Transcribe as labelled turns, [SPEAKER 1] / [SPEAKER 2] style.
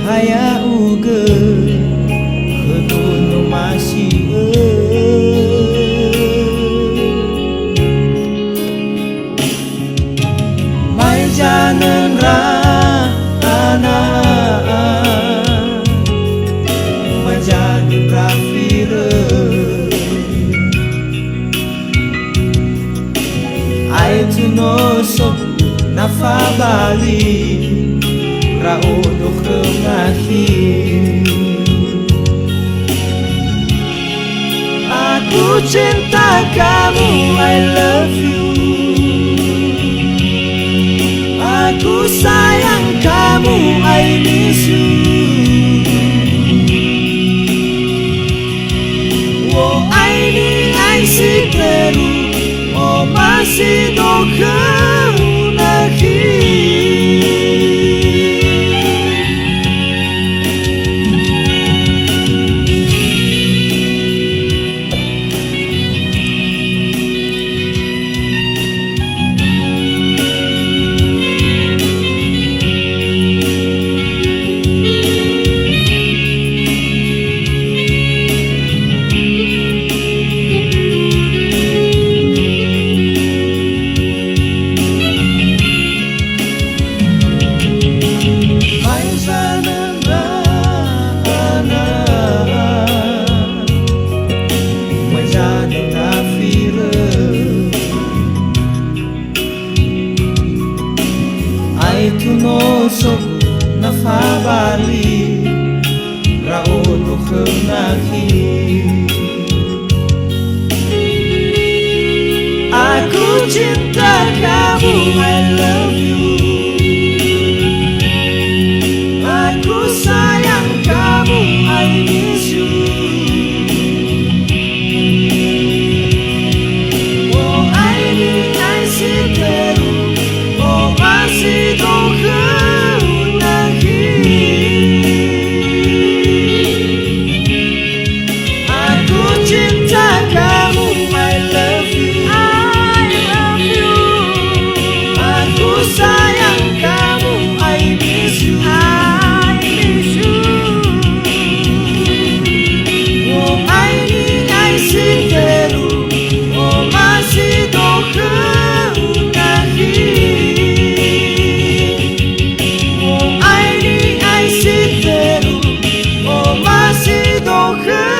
[SPEAKER 1] Haya uge Keduno masih Mai janen rana Mai janen rafire Aitu no sok nafa bali Raudo kemahin Aku cinta kamu, I love you. Aku sayang kamu, I miss you. Oh, ini I teru, oh masih doken lagi. Itu no sobu na fabali Raudo kenaki Aku cinta kamu, I love you. Aku sayang kamu, I miss you. Oh, ini I teru, oh masih doken lagi. Aku cinta kamu, I love you. I love you. Aku sayang kamu, I miss you. I miss you. Oh, ini I teru, oh masih doken lagi. Oh, ini I teru, oh masih doken.